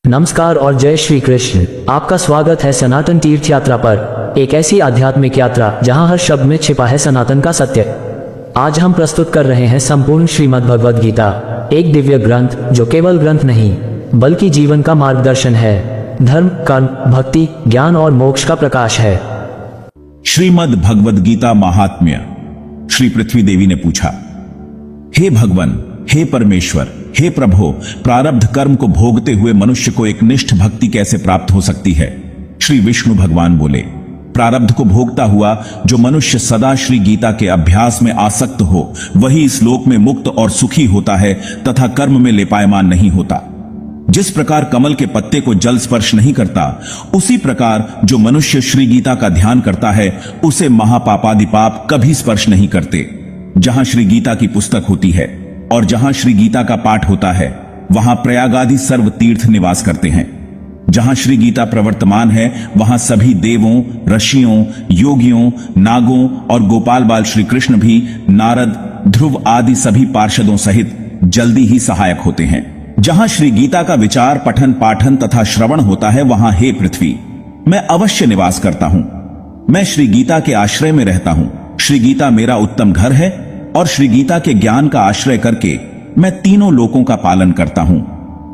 नमस्कार और जय श्री कृष्ण। आपका स्वागत है सनातन तीर्थ यात्रा पर, एक ऐसी आध्यात्मिक यात्रा जहां हर शब्द में छिपा है सनातन का सत्य। आज हम प्रस्तुत कर रहे हैं संपूर्ण श्रीमद् भगवद गीता, एक दिव्य ग्रंथ जो केवल ग्रंथ नहीं बल्कि जीवन का मार्गदर्शन है, धर्म, कर्म, भक्ति, ज्ञान और मोक्ष का प्रकाश है। श्रीमद् भगवद गीता महात्म्य। श्री पृथ्वी देवी ने पूछा, हे भगवान, हे परमेश्वर, हे प्रभु, प्रारब्ध कर्म को भोगते हुए मनुष्य को एक निष्ठ भक्ति कैसे प्राप्त हो सकती है? श्री विष्णु भगवान बोले, प्रारब्ध को भोगता हुआ जो मनुष्य सदा श्री गीता के अभ्यास में आसक्त हो, वही इस लोक में मुक्त और सुखी होता है तथा कर्म में लेपायमान नहीं होता। जिस प्रकार कमल के पत्ते को जल स्पर्श नहीं करता, उसी प्रकार जो मनुष्य श्री गीता का ध्यान करता है उसे महापापादि पाप कभी स्पर्श नहीं करते। जहां श्री गीता की पुस्तक होती है और जहां श्री गीता का पाठ होता है, वहां प्रयाग आदि सर्व तीर्थ निवास करते हैं। जहां श्री गीता प्रवर्तमान है, वहां सभी देवों, ऋषियों, योगियों, नागों और गोपाल बाल श्री कृष्ण भी नारद, ध्रुव आदि सभी पार्षदों सहित जल्दी ही सहायक होते हैं। जहां श्री गीता का विचार, पठन, पाठन तथा श्रवण होता है, वहां हे पृथ्वी, मैं अवश्य निवास करता हूं। मैं श्री गीता के आश्रय में रहता हूं। श्री गीता मेरा उत्तम घर है और श्री गीता के ज्ञान का आश्रय करके मैं तीनों लोकों का पालन करता हूं।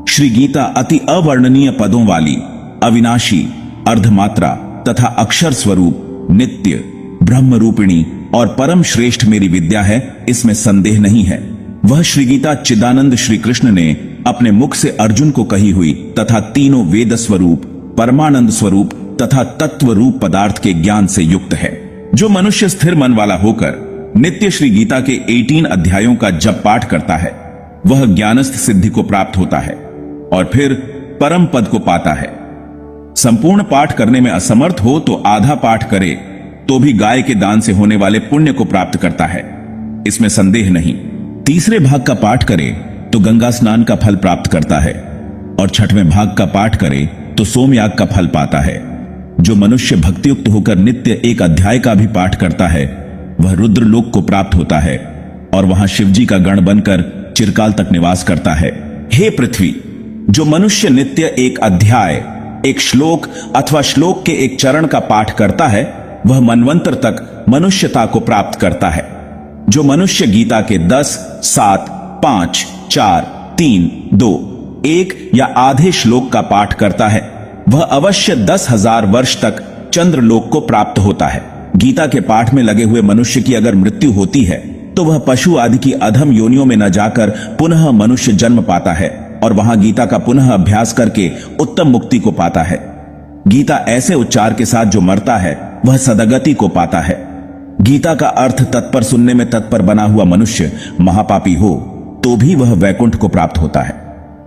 श्री गीता अति अवर्णनीय पदों वाली, अविनाशी, अर्धमात्रा तथा अक्षर स्वरूप, नित्य, ब्रह्म रूपिणी और परम श्रेष्ठ मेरी विद्या है, इसमें संदेह नहीं है। वह श्री गीता चिदानंद श्री कृष्ण ने अपने मुख से अर्जुन को कही हुई तथा तीनों वेद स्वरूप, परमानंद स्वरूप तथा तत्व रूप पदार्थ के ज्ञान से युक्त है। जो मनुष्य स्थिर मन वाला होकर नित्य श्री गीता के 18 अध्यायों का जप पाठ करता है, वह ज्ञानस्थ सिद्धि को प्राप्त होता है और फिर परम पद को पाता है। संपूर्ण पाठ करने में असमर्थ हो तो आधा पाठ करे तो भी गाय के दान से होने वाले पुण्य को प्राप्त करता है, इसमें संदेह नहीं। तीसरे भाग का पाठ करे तो गंगा स्नान का फल प्राप्त करता है और छठवें भाग का पाठ करे तो सोमयाग का फल पाता है। जो मनुष्य भक्तियुक्त होकर नित्य एक अध्याय का भी पाठ करता है, वह रुद्रलोक को प्राप्त होता है और वहां शिवजी का गण बनकर चिरकाल तक निवास करता है। हे पृथ्वी, जो मनुष्य नित्य एक अध्याय, एक श्लोक अथवा श्लोक के एक चरण का पाठ करता है, वह मनवंतर तक मनुष्यता को प्राप्त करता है। जो मनुष्य गीता के 10, 7, 5, 4, 3, 2, 1 या आधे श्लोक का पाठ करता है, वह अवश्य 10,000 वर्ष तक चंद्रलोक को प्राप्त होता है। गीता के पाठ में लगे हुए मनुष्य की अगर मृत्यु होती है तो वह पशु आदि की अधम योनियों में न जाकर पुनः मनुष्य जन्म पाता है और वहां गीता का पुनः अभ्यास करके उत्तम मुक्ति को पाता है। गीता ऐसे उच्चार के साथ जो मरता है, वह सदगति को पाता है। गीता का अर्थ तत्पर सुनने में तत्पर बना हुआ मनुष्य महापापी हो तो भी वह वैकुंठ को प्राप्त होता है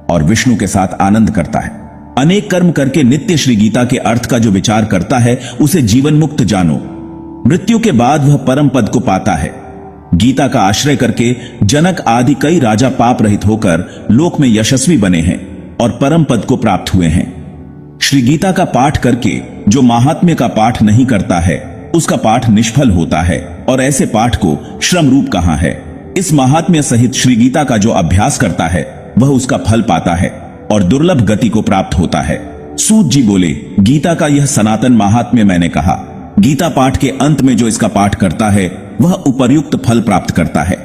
और विष्णु के साथ आनंद करता है। अनेक कर्म करके नित्य श्री गीता के अर्थ का जो विचार करता है, उसे जीवन मुक्त जानो। मृत्यु के बाद वह परम पद को पाता है। गीता का आश्रय करके जनक आदि कई राजा पाप रहित होकर लोक में यशस्वी बने हैं और परम पद को प्राप्त हुए हैं। श्री गीता का पाठ करके जो महात्म्य का पाठ नहीं करता है, उसका पाठ निष्फल होता है और ऐसे पाठ को श्रम रूप कहा है। इस महात्म्य सहित श्री गीता का जो अभ्यास करता है, वह उसका फल पाता है और दुर्लभ गति को प्राप्त होता है। सूत जी बोले, गीता का यह सनातन महात्म्य मैंने कहा। गीता पाठ के अंत में जो इसका पाठ करता है, वह उपर्युक्त फल प्राप्त करता है।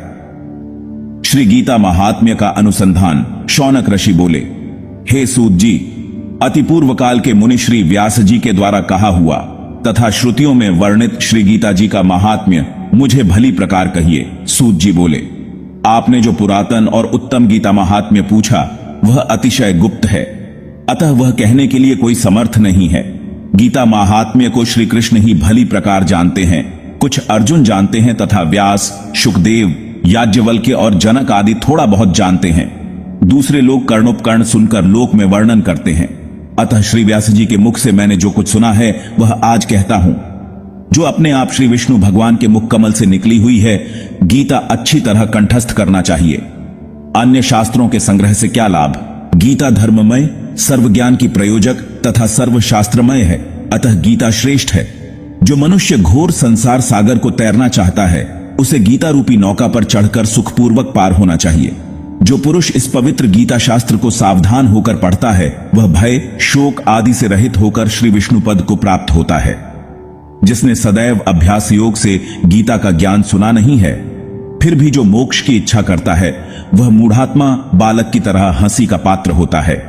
श्री गीता महात्म्य का अनुसंधान शौनक ऋषि बोले, हे सूत जी, अति पूर्व काल के मुनि श्री व्यास जी के द्वारा कहा हुआ तथा श्रुतियों में वर्णित श्री गीता जी का महात्म्य मुझे भली प्रकार कहिए। सूत जी बोले, आपने जो पुरातन और उत्तम गीता महात्म्य पूछा, वह अतिशय गुप्त है, अतः वह कहने के लिए कोई समर्थ नहीं है। गीता महात्म्य को श्री कृष्ण ही भली प्रकार जानते हैं, कुछ अर्जुन जानते हैं तथा व्यास, शुकदेव, याज्ञवल्क्य और जनक आदि थोड़ा बहुत जानते हैं। दूसरे लोग कर्णोपकर्ण सुनकर लोक में वर्णन करते हैं। अतः श्री व्यास जी के मुख से मैंने जो कुछ सुना है, वह आज कहता हूं। जो अपने आप श्री विष्णु भगवान के मुख कमल से निकली हुई है, गीता अच्छी तरह कंठस्थ करना चाहिए। अन्य शास्त्रों के संग्रह से क्या लाभ? गीता धर्ममय, सर्वज्ञान की प्रयोजक तथा सर्वशास्त्रमय है, अतः गीता श्रेष्ठ है। जो मनुष्य घोर संसार सागर को तैरना चाहता है, उसे गीता रूपी नौका पर चढ़कर सुखपूर्वक पार होना चाहिए। जो पुरुष इस पवित्र गीता शास्त्र को सावधान होकर पढ़ता है वह भय, शोक आदि से रहित होकर श्री विष्णु पद को प्राप्त होता है। जिसने सदैव अभ्यास योग से गीता का ज्ञान सुना नहीं है, फिर भी जो मोक्ष की इच्छा करता है, वह मूढ़ात्मा बालक की तरह हंसी का पात्र होता है।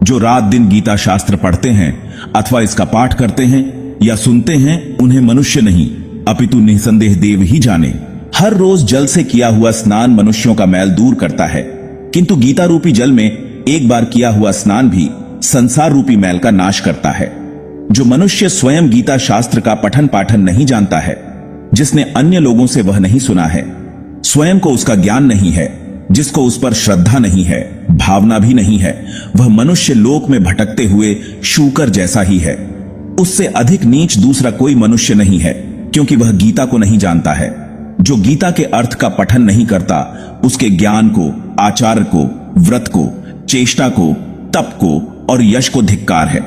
जो रात दिन गीता शास्त्र पढ़ते हैं अथवा इसका पाठ करते हैं या सुनते हैं, उन्हें मनुष्य नहीं अपितु निसंदेह देव ही जाने। हर रोज जल से किया हुआ स्नान मनुष्यों का मैल दूर करता है, किंतु गीता रूपी जल में एक बार किया हुआ स्नान भी संसार रूपी मैल का नाश करता है। जो मनुष्य स्वयं गीता शास्त्र का पठन पाठन नहीं जानता है, जिसने अन्य लोगों से वह नहीं सुना है, स्वयं को उसका ज्ञान नहीं है, जिसको उस पर श्रद्धा नहीं है, भावना भी नहीं है, वह मनुष्य लोक में भटकते हुए शूकर जैसा ही है। उससे अधिक नीच दूसरा कोई मनुष्य नहीं है, क्योंकि वह गीता को नहीं जानता है। जो गीता के अर्थ का पठन नहीं करता, उसके ज्ञान को, आचार को, व्रत को, चेष्टा को, तप को और यश को धिक्कार है।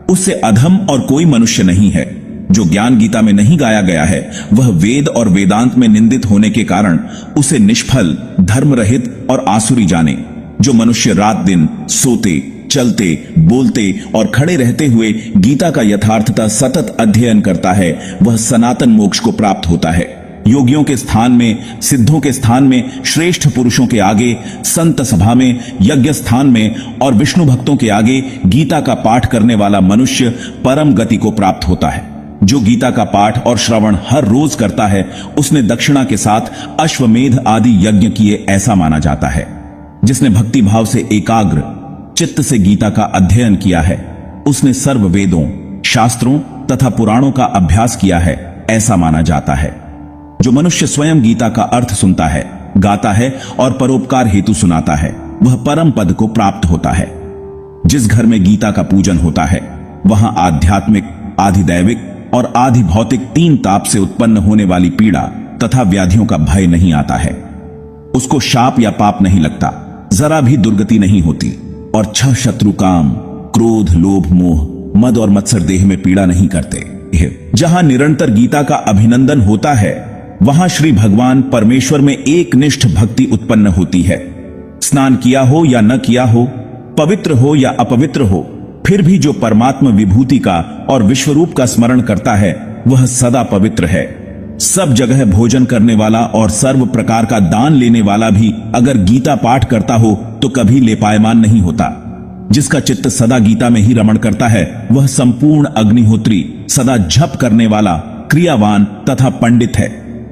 उससे अधम और कोई मनुष्य नहीं है। जो ज्ञान गीता में नहीं गाया गया है, वह वेद और वेदांत में निंदित होने के कारण उसे निष्फल, धर्म रहित और आसुरी जाने। जो मनुष्य रात दिन सोते, चलते, बोलते और खड़े रहते हुए गीता का यथार्थता सतत अध्ययन करता है, वह सनातन मोक्ष को प्राप्त होता है। योगियों के स्थान में, सिद्धों के स्थान में, श्रेष्ठ पुरुषों के आगे, संत सभा में, यज्ञ स्थान में और विष्णु भक्तों के आगे गीता का पाठ करने वाला मनुष्य परम गति को प्राप्त होता है। जो गीता का पाठ और श्रवण हर रोज करता है, उसने दक्षिणा के साथ अश्वमेध आदि यज्ञ किए ऐसा माना जाता है। जिसने भक्ति भाव से एकाग्र चित्त से गीता का अध्ययन किया है, उसने सर्व वेदों, शास्त्रों तथा पुराणों का अभ्यास किया है ऐसा माना जाता है। जो मनुष्य स्वयं गीता का अर्थ सुनता है, गाता है और परोपकार हेतु सुनाता है, वह परम पद को प्राप्त होता है। जिस घर में गीता का पूजन होता है, वहां आध्यात्मिक, आधिदैविक और आधि भौतिक तीन ताप से उत्पन्न होने वाली पीड़ा तथा व्याधियों का भय नहीं आता है। उसको शाप या पाप नहीं लगता, जरा भी दुर्गति नहीं होती और छह शत्रु काम, क्रोध, लोभ, मोह, मद और मत्सर देह में पीड़ा नहीं करते। जहां निरंतर गीता का अभिनंदन होता है, वहां श्री भगवान परमेश्वर में एक निष्ठ भक्ति उत्पन्न होती है। स्नान किया हो या न किया हो, पवित्र हो या अपवित्र हो, फिर भी जो परमात्मा विभूति का और विश्वरूप का स्मरण करता है, वह सदा पवित्र है। सब जगह भोजन करने वाला और सर्व प्रकार का दान लेने वाला भी अगर गीता पाठ करता हो तो कभी लेपायमान नहीं होता। जिसका चित्त सदा गीता में ही रमण करता है, वह संपूर्ण अग्निहोत्री, सदा जप करने वाला, क्रियावान तथा पंडित है।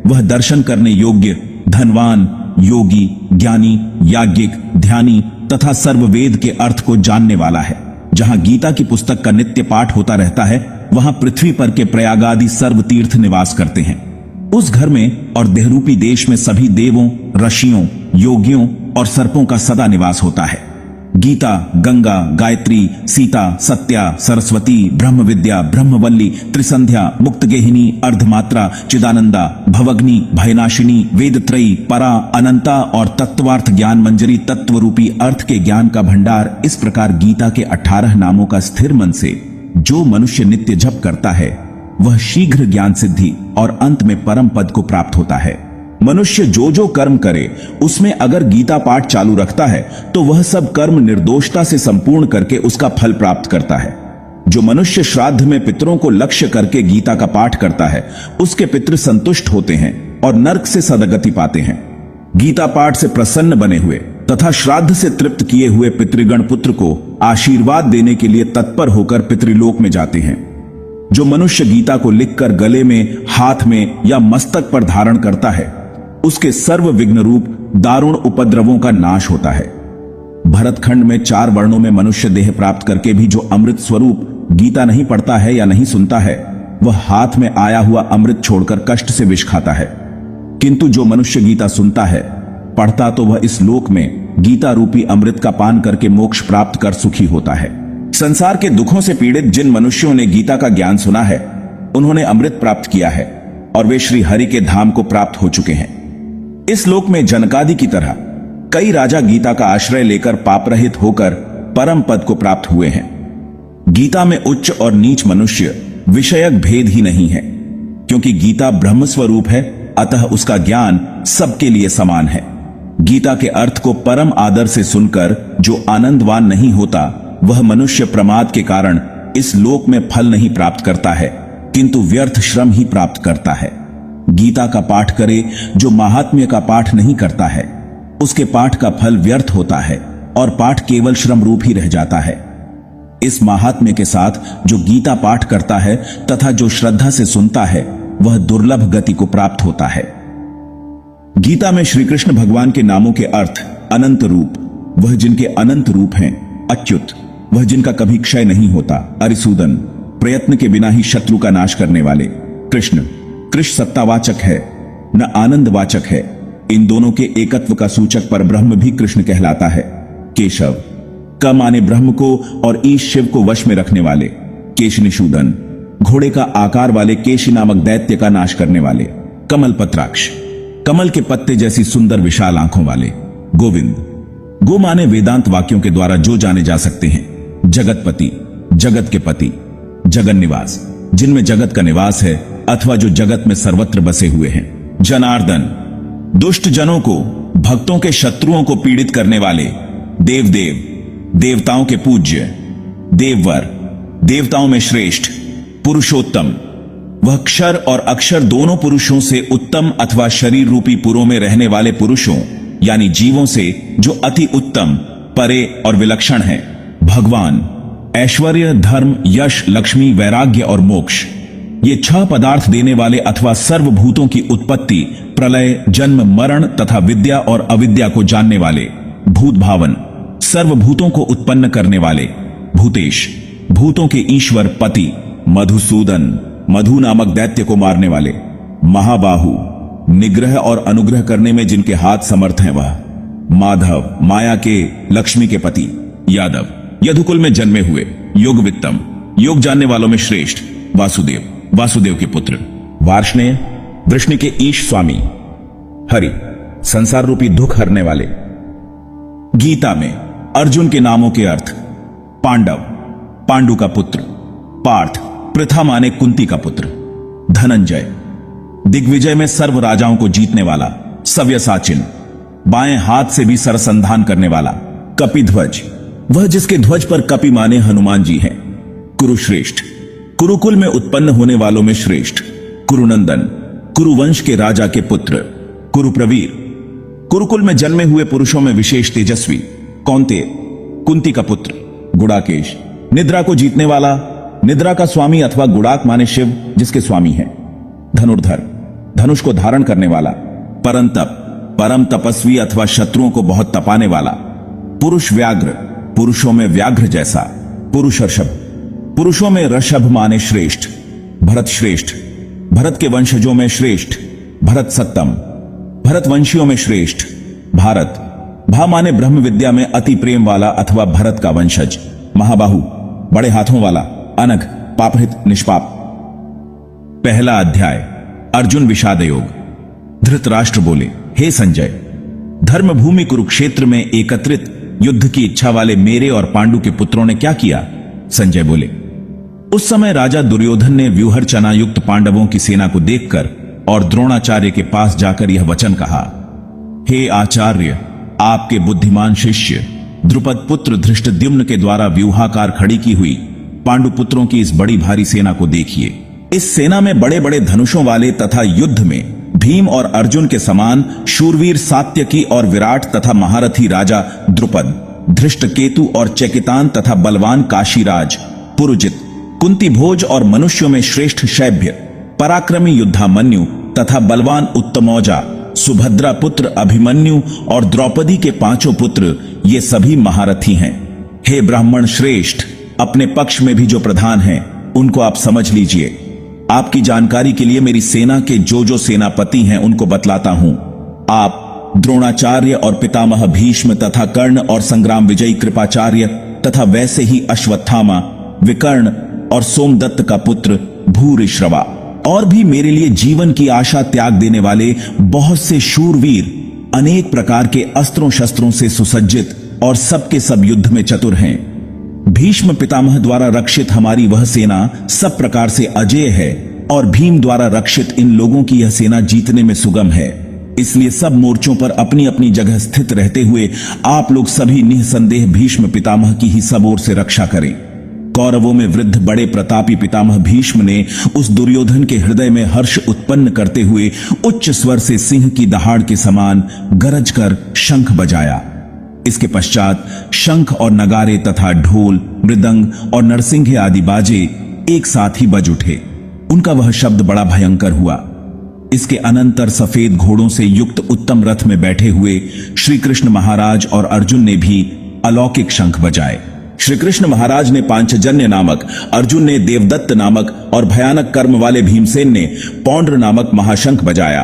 वह दर्शन करने योग्य, धनवान, योगी, ज्ञानी, याज्ञिक, ध्यानी तथा सर्ववेद के अर्थ को जानने वाला है। जहां गीता की पुस्तक का नित्य पाठ होता रहता है, वहां पृथ्वी पर के प्रयागादि सर्व तीर्थ निवास करते हैं। उस घर में और देहरूपी देश में सभी देवों, ऋषियों, योगियों और सर्पों का सदा निवास होता है। गीता, गंगा, गायत्री, सीता, सत्या, सरस्वती, ब्रह्म विद्या, ब्रह्मवल्ली, त्रिसंध्या, मुक्तगेहिनी, अर्धमात्रा, चिदानंदा, भवग्नि, भयनाशिनी, वेदत्रयी, परा, अनंता और तत्वार्थ ज्ञान मंजरी तत्व रूपी अर्थ के ज्ञान का भंडार, इस प्रकार गीता के 18 नामों का स्थिर मन से जो मनुष्य नित्य जप करता है, वह शीघ्र ज्ञान सिद्धि और अंत में परम पद को प्राप्त होता है। मनुष्य जो जो कर्म करे, उसमें अगर गीता पाठ चालू रखता है तो वह सब कर्म निर्दोषता से संपूर्ण करके उसका फल प्राप्त करता है। जो मनुष्य श्राद्ध में पितरों को लक्ष्य करके गीता का पाठ करता है, उसके पितृ संतुष्ट होते हैं और नरक से सदगति पाते हैं। गीता पाठ से प्रसन्न बने हुए तथा श्राद्ध से तृप्त किए हुए पितृगण पुत्र को आशीर्वाद देने के लिए तत्पर होकर पितृलोक में जाते हैं। जो मनुष्य गीता को लिखकर गले में, हाथ में या मस्तक पर धारण करता है, उसके सर्व विघ्न रूप दारुण उपद्रवों का नाश होता है। भरतखंड में 4 वर्णों में मनुष्य देह प्राप्त करके भी जो अमृत स्वरूप गीता नहीं पढ़ता है या नहीं सुनता है, वह हाथ में आया हुआ अमृत छोड़कर कष्ट से विष खाता है। किंतु जो मनुष्य गीता सुनता है, पढ़ता, तो वह इस लोक में गीता रूपी अमृत का पान करके मोक्ष प्राप्त कर सुखी होता है। संसार के दुखों से पीड़ित जिन मनुष्यों ने गीता का ज्ञान सुना है, उन्होंने अमृत प्राप्त किया है और वे श्री हरि के धाम को प्राप्त हो चुके हैं। इस लोक में जनकादि की तरह कई राजा गीता का आश्रय लेकर पाप रहित होकर परम पद को प्राप्त हुए हैं। गीता में उच्च और नीच मनुष्य विषयक भेद ही नहीं है, क्योंकि गीता ब्रह्म स्वरूप है, अतः उसका ज्ञान सबके लिए समान है। गीता के अर्थ को परम आदर से सुनकर जो आनंदवान नहीं होता, वह मनुष्य प्रमाद के कारण इस लोक में फल नहीं प्राप्त करता है, किंतु व्यर्थ श्रम ही प्राप्त करता है। गीता का पाठ करे जो महात्म्य का पाठ नहीं करता है, उसके पाठ का फल व्यर्थ होता है और पाठ केवल श्रम रूप ही रह जाता है। इस महात्म्य के साथ जो गीता पाठ करता है तथा जो श्रद्धा से सुनता है, वह दुर्लभ गति को प्राप्त होता है। गीता में श्री कृष्ण भगवान के नामों के अर्थ अनंत रूप, वह जिनके अनंत रूप हैं, अच्युत, वह जिनका कभी क्षय नहीं होता, अरिसूदन, प्रयत्न के बिना ही शत्रु का नाश करने वाले, कृष्ण, कृष्ण सत्तावाचक है न आनंदवाचक है, इन दोनों के एकत्व का सूचक पर ब्रह्म भी कृष्ण कहलाता है, केशव, क माने ब्रह्म को और ईश शिव को वश में रखने वाले, केशनिशूदन, घोड़े का आकार वाले केशी नामक दैत्य का नाश करने वाले, कमल पत्राक्ष, कमल के पत्ते जैसी सुंदर विशाल आंखों वाले, गोविंद, गो माने वेदांत वाक्यों के द्वारा जो जाने जा सकते हैं, जगतपति, जगत के पति, जगन निवास, जिनमें जगत का निवास है अथवा जो जगत में सर्वत्र बसे हुए हैं, जनार्दन, दुष्ट जनों को, भक्तों के शत्रुओं को पीड़ित करने वाले, देवदेव, देवताओं के पूज्य, देववर, देवताओं में श्रेष्ठ, पुरुषोत्तम, वह क्षर और अक्षर दोनों पुरुषों से उत्तम अथवा शरीर रूपी पुरों में रहने वाले पुरुषों यानी जीवों से जो अति उत्तम, परे और विलक्षण है, भगवान, ऐश्वर्य, धर्म, यश, लक्ष्मी, वैराग्य और मोक्ष, ये 6 पदार्थ देने वाले अथवा सर्वभूतों की उत्पत्ति, प्रलय, जन्म, मरण तथा विद्या और अविद्या को जानने वाले, भूत भावन, सर्वभूतों को उत्पन्न करने वाले, भूतेश, भूतों के ईश्वर, पति, मधुसूदन, मधु नामक दैत्य को मारने वाले, महाबाहु, निग्रह और अनुग्रह करने में जिनके हाथ समर्थ हैं, वह माधव, माया के, लक्ष्मी के पति, यादव, यदुकुल में जन्मे हुए, योगवित्तम, योग जानने वालों में श्रेष्ठ, वासुदेव, वासुदेव के पुत्र, वार्ष्णेय, वृष्णि के ईश स्वामी, हरि, संसार रूपी दुख हरने वाले। गीता में अर्जुन के नामों के अर्थ पांडव, पांडु का पुत्र, पार्थ, पृथा माने कुंती का पुत्र, धनंजय, दिग्विजय में सर्व राजाओं को जीतने वाला, सव्यसाचिन, बाएं हाथ से भी सरसंधान करने वाला, कपिध्वज, वह जिसके ध्वज पर कपि माने हनुमान जी हैं, कुरुश्रेष्ठ, कुरुकुल में उत्पन्न होने वालों में श्रेष्ठ, कुरुनंदन, कुरुवंश के राजा के पुत्र, कुरुप्रवीर, कुरुकुल में जन्मे हुए पुरुषों में विशेष तेजस्वी, कौन्तेय, कुंती का पुत्र, गुड़ाकेश, निद्रा को जीतने वाला, निद्रा का स्वामी अथवा गुड़ाक माने शिव जिसके स्वामी हैं, धनुर्धर, धनुष को धारण करने वाला, परंतप, परम तपस्वी अथवा शत्रुओं को बहुत तपाने वाला, पुरुष व्याघ्र, पुरुषों में व्याघ्र जैसा, पुरुष ऋषभ, पुरुषों में ऋषभ माने श्रेष्ठ, भरत श्रेष्ठ, भरत के वंशजों में श्रेष्ठ, भरत सत्तम, भरतवंशियों में श्रेष्ठ, भारत, भा माने ब्रह्म विद्या में अति प्रेम वाला अथवा भरत का वंशज, महाबाहु, बड़े हाथों वाला, अनघ, पापहित, निष्पाप। पहला अध्याय, अर्जुन विषाद योग। धृतराष्ट्र बोले, हे संजय, धर्मभूमि कुरुक्षेत्र में एकत्रित युद्ध की इच्छा वाले मेरे और पांडु के पुत्रों ने क्या किया? संजय बोले, उस समय राजा दुर्योधन ने व्यूहरचना युक्त पांडवों की सेना को देखकर और द्रोणाचार्य के पास जाकर यह वचन कहा, हे आचार्य, आपके बुद्धिमान शिष्य द्रुपद पुत्र धृष्टद्युम्न के द्वारा व्यूहाकार खड़ी की हुई पांडु पुत्रों की इस बड़ी भारी सेना को देखिए। इस सेना में बड़े बड़े धनुषों वाले तथा युद्ध में भीम और अर्जुन के समान शूरवीर सात्यकी और विराट तथा महारथी राजा द्रुपद, धृष्टकेतु और चेकितान तथा बलवान काशीराज, पुरुजित, कुंती भोज और मनुष्यों में श्रेष्ठ शैभ्य, पराक्रमी युद्धामन्यु तथा बलवान उत्तमौजा, सुभद्रा पुत्र अभिमन्यु और द्रौपदी के 5 पुत्र, ये सभी महारथी हैं। हे ब्राह्मण श्रेष्ठ, अपने पक्ष में भी जो प्रधान हैं उनको आप समझ लीजिए। आपकी जानकारी के लिए मेरी सेना के जो सेनापति हैं उनको बतलाता हूं। आप द्रोणाचार्य और पितामह भीष्म तथा कर्ण और संग्राम विजयी कृपाचार्य तथा वैसे ही अश्वत्थामा, विकर्ण और सोमदत्त का पुत्र भूरिश्रवा और भी मेरे लिए जीवन की आशा त्याग देने वाले बहुत से शूरवीर, अनेक प्रकार के अस्त्रों शस्त्रों से सुसज्जित और सबके सब युद्ध में चतुर हैं। भीष्म पितामह द्वारा रक्षित हमारी वह सेना सब प्रकार से अजेय है और भीम द्वारा रक्षित इन लोगों की यह सेना जीतने में सुगम है। इसलिए सब मोर्चों पर अपनी अपनी जगह स्थित रहते हुए आप लोग सभी निसंदेह भीष्म पितामह की ही सब ओर से रक्षा करें। कौरवों में वृद्ध बड़े प्रतापी पितामह भीष्म ने उस दुर्योधन के हृदय में हर्ष उत्पन्न करते हुए उच्च स्वर से सिंह की दहाड़ के समान गरज कर शंख बजाया। इसके पश्चात शंख और नगारे तथा ढोल, मृदंग और नरसिंघे आदि बाजे एक साथ ही बज उठे। उनका वह शब्द बड़ा भयंकर हुआ। इसके अनंतर सफेद घोड़ों से युक्त उत्तम रथ में बैठे हुए श्री कृष्ण महाराज और अर्जुन ने भी अलौकिक शंख बजाए। श्री कृष्ण महाराज ने पांचजन्य नामक, अर्जुन ने देवदत्त नामक और भयानक कर्म वाले भीमसेन ने पौंड्र नामक महाशंख बजाया।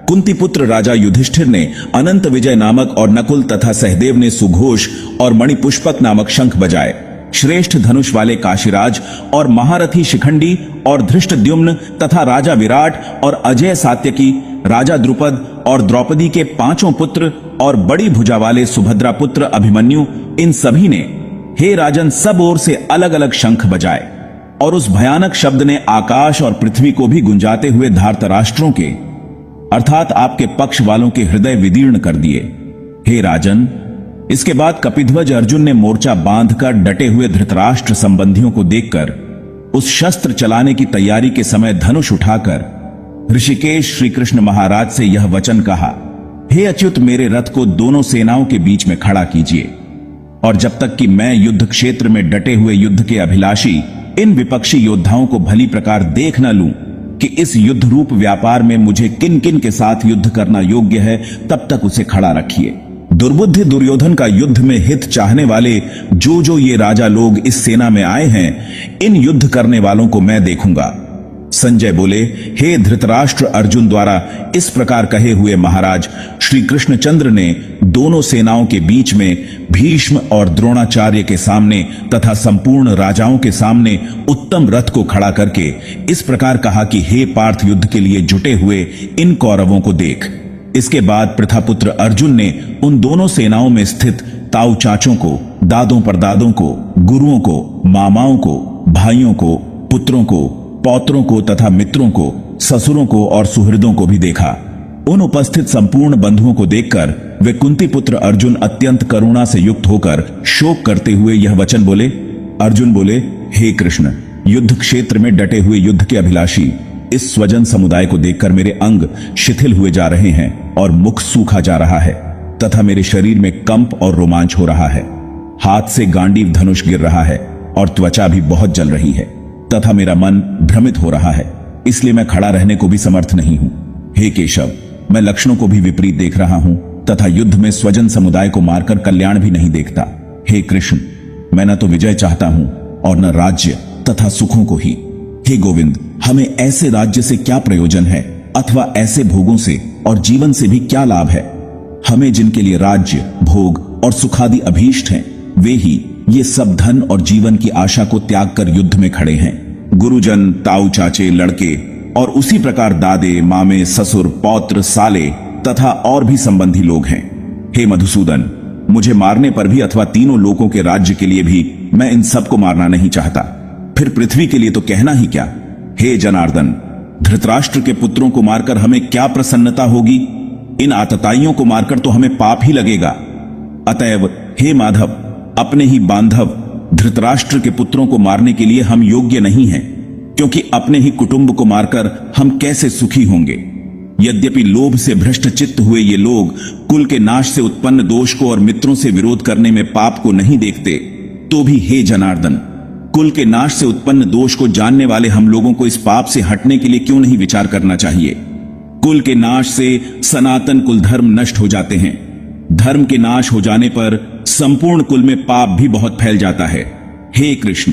कुंती पुत्र राजा युधिष्ठिर ने अनंत विजय नामक और नकुल तथा सहदेव ने सुघोष और मणिपुष्पक नामक शंख बजाए। श्रेष्ठ धनुष वाले काशीराज और महारथी शिखंडी और धृष्टद्युम्न तथा राजा विराट और अजय सात्यकी, राजा द्रुपद और द्रौपदी के पांचों पुत्र और बड़ी भुजा वाले सुभद्रा पुत्र अभिमन्यु, इन सभी ने हे राजन सब ओर से अलग अलग शंख बजाए और उस भयानक शब्द ने आकाश और पृथ्वी को भी गुंजाते हुए धार्तराष्ट्रों के अर्थात आपके पक्ष वालों के हृदय विदीर्ण कर दिए। हे राजन, इसके बाद कपिध्वज अर्जुन ने मोर्चा बांधकर डटे हुए धृतराष्ट्र संबंधियों को देखकर उस शस्त्र चलाने की तैयारी के समय धनुष उठाकर ऋषिकेश श्री कृष्ण महाराज से यह वचन कहा, हे अच्युत, मेरे रथ को दोनों सेनाओं के बीच में खड़ा कीजिए और जब तक कि मैं युद्ध क्षेत्र में डटे हुए युद्ध के अभिलाषी इन विपक्षी योद्धाओं को भली प्रकार देख न लूं कि इस युद्ध रूप व्यापार में मुझे किन किन के साथ युद्ध करना योग्य है, तब तक उसे खड़ा रखिए। दुर्बुद्धि दुर्योधन का युद्ध में हित चाहने वाले जो ये राजा लोग इस सेना में आए हैं, इन युद्ध करने वालों को मैं देखूंगा। संजय बोले, हे धृतराष्ट्र, अर्जुन द्वारा इस प्रकार कहे हुए महाराज श्री कृष्णचंद्र ने दोनों सेनाओं के बीच में भीष्म और द्रोणाचार्य के सामने तथा संपूर्ण राजाओं के सामने उत्तम रथ को खड़ा करके इस प्रकार कहा कि हे पार्थ, युद्ध के लिए जुटे हुए इन कौरवों को देख। इसके बाद प्रथापुत्र अर्जुन ने उन दोनों सेनाओं में स्थित ताऊ चाचों को, दादों परदादों को, गुरुओं को, मामाओं को, भाइयों को, पुत्रों को, पौत्रों को तथा मित्रों को, ससुरों को और सुहृदों को भी देखा। उन उपस्थित संपूर्ण बंधुओं को देखकर वे कुंती पुत्र अर्जुन अत्यंत करुणा से युक्त होकर शोक करते हुए यह वचन बोले। अर्जुन बोले, हे कृष्ण, युद्ध क्षेत्र में डटे हुए युद्ध के अभिलाषी इस स्वजन समुदाय को देखकर मेरे अंग शिथिल हुए जा रहे हैं और मुख सूखा जा रहा है तथा मेरे शरीर में कंप और रोमांच हो रहा है। हाथ से गांडीव धनुष गिर रहा है और त्वचा भी बहुत जल रही है तथा मेरा मन भ्रमित हो रहा है, इसलिए मैं खड़ा रहने को भी समर्थ नहीं हूं। हे केशव, मैं लक्षणों को भी विपरीत देख रहा हूं तथा युद्ध में स्वजन समुदाय को मारकर कल्याण भी नहीं देखता। हे कृष्ण, मैं न तो विजय चाहता हूं और न राज्य तथा सुखों को ही। हे गोविंद, हमें ऐसे राज्य से क्या प्रयोजन है अथवा ऐसे भोगों से और जीवन से भी क्या लाभ है। हमें जिनके लिए राज्य, भोग और सुखादि अभीष्ट हैं, वे ही ये सब धन और जीवन की आशा को त्याग कर युद्ध में खड़े हैं। गुरुजन, ताऊ चाचे, लड़के और उसी प्रकार दादे, मामे, ससुर, पौत्र, साले तथा और भी संबंधी लोग हैं। हे मधुसूदन, मुझे मारने पर भी अथवा तीनों लोकों के राज्य के लिए भी मैं इन सबको मारना नहीं चाहता, फिर पृथ्वी के लिए तो कहना ही क्या। हे जनार्दन, धृतराष्ट्र के पुत्रों को मारकर हमें क्या प्रसन्नता होगी, इन आतताइयों को मारकर तो हमें पाप ही लगेगा। अतएव हे माधव, अपने ही बांधव धृतराष्ट्र के पुत्रों को मारने के लिए हम योग्य नहीं हैं, क्योंकि अपने ही कुटुंब को मारकर हम कैसे सुखी होंगे। यद्यपि लोभ से भ्रष्ट चित्त हुए ये लोग कुल के नाश से उत्पन्न दोष को और मित्रों से विरोध करने में पाप को नहीं देखते, तो भी हे जनार्दन, कुल के नाश से उत्पन्न दोष को जानने वाले हम लोगों को इस पाप से हटने के लिए क्यों नहीं विचार करना चाहिए। कुल के नाश से सनातन कुल धर्म नष्ट हो जाते हैं। धर्म के नाश हो जाने पर संपूर्ण कुल में पाप भी बहुत फैल जाता है। हे कृष्ण,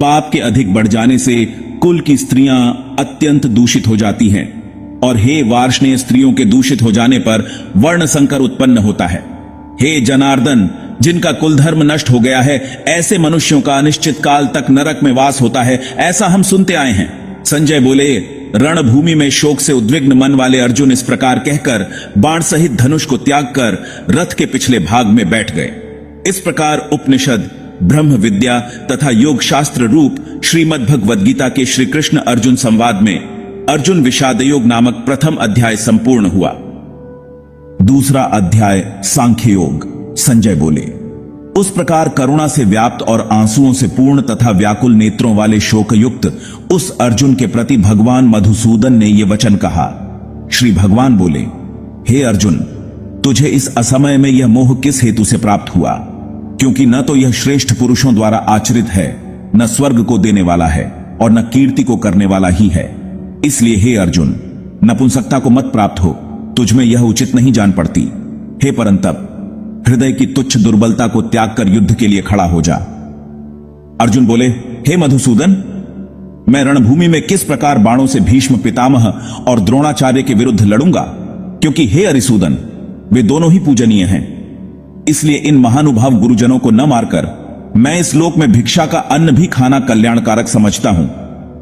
पाप के अधिक बढ़ जाने से कुल की स्त्रियां अत्यंत दूषित हो जाती हैं और हे वार्ष्णेय, स्त्रियों के दूषित हो जाने पर वर्ण संकर उत्पन्न होता है। हे जनार्दन, जिनका कुल धर्म नष्ट हो गया है, ऐसे मनुष्यों का अनिश्चित काल तक नरक में वास होता है, ऐसा हम सुनते आए हैं। संजय बोले, रणभूमि में शोक से उद्विग्न मन वाले अर्जुन इस प्रकार कहकर बाण सहित धनुष को त्याग कर रथ के पिछले भाग में बैठ गए। इस प्रकार उपनिषद, ब्रह्म विद्या तथा योग शास्त्र रूप श्रीमद् भगवद गीता के श्री कृष्ण अर्जुन संवाद में अर्जुन विषाद योग नामक प्रथम अध्याय संपूर्ण हुआ। दूसरा अध्याय सांख्य योग। संजय बोले, उस प्रकार करुणा से व्याप्त और आंसुओं से पूर्ण तथा व्याकुल नेत्रों वाले शोकयुक्त उस अर्जुन के प्रति भगवान मधुसूदन ने यह वचन कहा। श्री भगवान बोले, हे अर्जुन, तुझे इस असमय में यह मोह किस हेतु से प्राप्त हुआ? क्योंकि न तो यह श्रेष्ठ पुरुषों द्वारा आचरित है, न स्वर्ग को देने वाला है और न कीर्ति को करने वाला ही है। इसलिए हे अर्जुन, नपुंसकता को मत प्राप्त हो, तुझमें यह उचित नहीं जान पड़ती। हे परंतप, हृदय की तुच्छ दुर्बलता को त्याग कर युद्ध के लिए खड़ा हो जा। अर्जुन बोले, हे मधुसूदन, मैं रणभूमि में किस प्रकार बाणों से भीष्म पितामह और द्रोणाचार्य के विरुद्ध लड़ूंगा? क्योंकि हे अरिसूदन, वे दोनों ही पूजनीय हैं। इसलिए इन महानुभाव गुरुजनों को न मारकर मैं इस लोक में भिक्षा का अन्न भी खाना कल्याणकारक समझता हूं,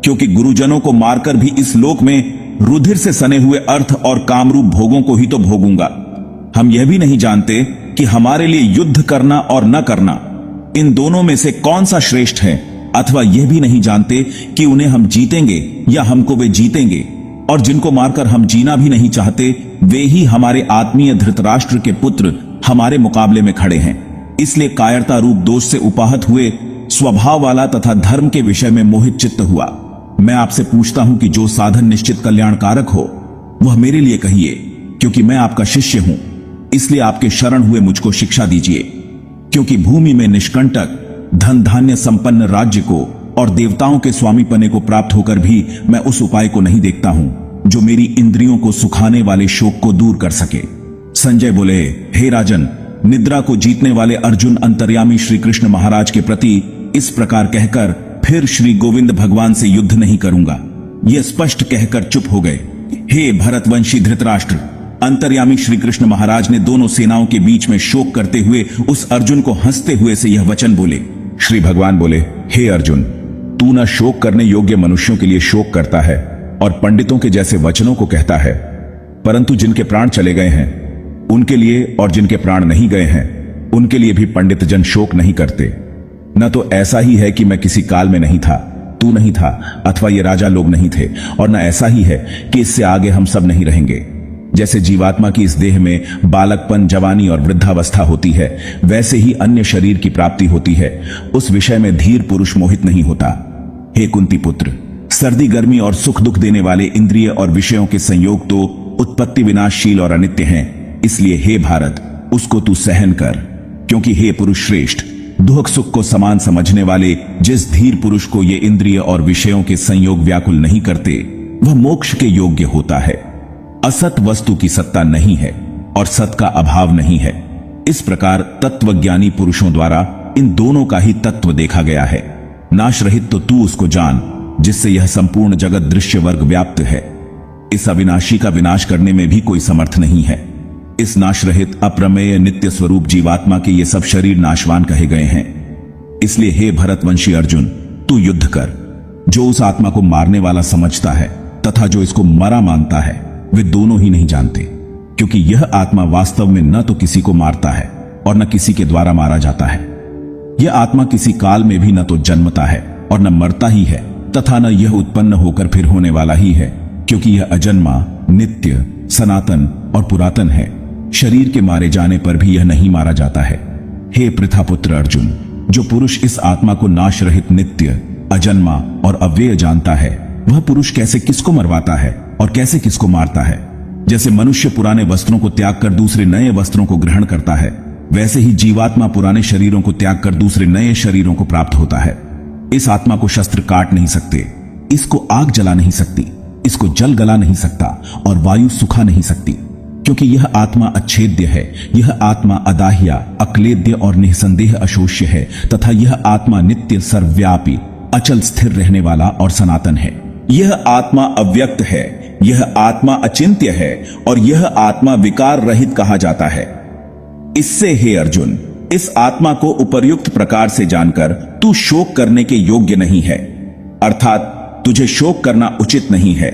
क्योंकि गुरुजनों को मारकर भी इस लोक में रुधिर से सने हुए अर्थ और कामरूप भोगों को ही तो भोगूंगा। हम यह भी नहीं जानते कि हमारे लिए युद्ध करना और न करना, इन दोनों में से कौन सा श्रेष्ठ है, अथवा यह भी नहीं जानते कि उन्हें हम जीतेंगे या हमको वे जीतेंगे। और जिनको मारकर हम जीना भी नहीं चाहते, वे ही हमारे आत्मीय धृतराष्ट्र के पुत्र हमारे मुकाबले में खड़े हैं। इसलिए कायरता रूप दोष से उपाहत हुए स्वभाव वाला तथा धर्म के विषय में मोहित चित्त हुआ मैं आपसे पूछता हूं कि जो साधन निश्चित कल्याणकारक हो वह मेरे लिए कहिए, क्योंकि मैं आपका शिष्य हूं। इसलिए आपके शरण हुए मुझको शिक्षा दीजिए, क्योंकि भूमि में निष्कंटक धन धान्य संपन्न राज्य को और देवताओं के स्वामी पने को प्राप्त होकर भी मैं उस उपाय को नहीं देखता हूं जो मेरी इंद्रियों को सुखाने वाले शोक को दूर कर सके। संजय बोले, हे राजन, निद्रा को जीतने वाले अर्जुन अंतर्यामी श्री कृष्ण महाराज के प्रति इस प्रकार कहकर फिर श्री गोविंद भगवान से युद्ध नहीं करूंगा, यह स्पष्ट कहकर चुप हो गए। हे भरतवंशी धृतराष्ट्र, अंतर्यामी श्री कृष्ण महाराज ने दोनों सेनाओं के बीच में शोक करते हुए उस अर्जुन को हंसते हुए से यह वचन बोले। श्री भगवान बोले, हे अर्जुन, तू न शोक करने योग्य मनुष्यों के लिए शोक करता है और पंडितों के जैसे वचनों को कहता है, परंतु जिनके प्राण चले गए हैं उनके लिए और जिनके प्राण नहीं गए हैं उनके लिए भी पंडित जन शोक नहीं करते। न तो ऐसा ही है कि मैं किसी काल में नहीं था, तू नहीं था, अथवा ये राजा लोग नहीं थे, और न ऐसा ही है कि इससे आगे हम सब नहीं रहेंगे। जैसे जीवात्मा की इस देह में बालकपन, जवानी और वृद्धावस्था होती है, वैसे ही अन्य शरीर की प्राप्ति होती है। उस विषय में धीर पुरुष मोहित नहीं होता। हे कुंती पुत्र, सर्दी गर्मी और सुख दुख देने वाले इंद्रिय और विषयों के संयोग तो उत्पत्ति विनाशशील और अनित्य हैं। इसलिए हे भारत, उसको तू सहन कर, क्योंकि हे पुरुष श्रेष्ठ, दुख सुख को समान समझने वाले जिस धीर पुरुष को ये इंद्रिय और विषयों के संयोग व्याकुल नहीं करते, वह मोक्ष के योग्य होता है। असत वस्तु की सत्ता नहीं है और सत का अभाव नहीं है। इस प्रकार तत्वज्ञानी पुरुषों द्वारा इन दोनों का ही तत्व देखा गया है। नाश रहित तो तू उसको जान, जिससे यह संपूर्ण जगत दृश्य वर्ग व्याप्त है। इस अविनाशी का विनाश करने में भी कोई समर्थ नहीं है। इस नाश रहित अप्रमेय नित्य स्वरूप जीवात्मा के ये सब शरीर नाशवान कहे गए हैं। इसलिए हे भरतवंशी अर्जुन, तू युद्ध कर। जो उस आत्मा को मारने वाला समझता है तथा जो इसको मरा मानता है, वे दोनों ही नहीं जानते, क्योंकि यह आत्मा वास्तव में न तो किसी को मारता है और न किसी के द्वारा मारा जाता है। यह आत्मा किसी काल में भी न तो जन्मता है और न मरता ही है, तथा न यह उत्पन्न होकर फिर होने वाला ही है, क्योंकि यह अजन्मा, नित्य, सनातन और पुरातन है। शरीर के मारे जाने पर भी यह नहीं मारा जाता है। हे पृथापुत्र अर्जुन, जो पुरुष इस आत्मा को नाश रहित, नित्य, अजन्मा और अव्यय जानता है, वह पुरुष कैसे किसको मरवाता है और कैसे किसको मारता है। जैसे मनुष्य पुराने वस्त्रों को त्याग कर दूसरे नए वस्त्रों को ग्रहण करता है, वैसे ही जीवात्मा पुराने शरीरों को त्याग कर दूसरे नए शरीरों को प्राप्त होता है। इस आत्मा को शस्त्र काट नहीं सकते, इसको आग जला नहीं सकती, इसको जल गला नहीं सकता और वायु सुखा नहीं सकती, क्योंकि यह आत्मा अच्छेद्य है। यह आत्मा अदाह्या, अक्लेद्य और निसंदेह अशोष्य है, तथा यह आत्मा नित्य, सर्वव्यापी, अचल स्थिर रहने वाला और सनातन है। यह आत्मा अव्यक्त है, यह आत्मा अचिंत्य है और यह आत्मा विकार रहित कहा जाता है। इससे हे अर्जुन, इस आत्मा को उपर्युक्त प्रकार से जानकर तू शोक करने के योग्य नहीं है, अर्थात तुझे शोक करना उचित नहीं है।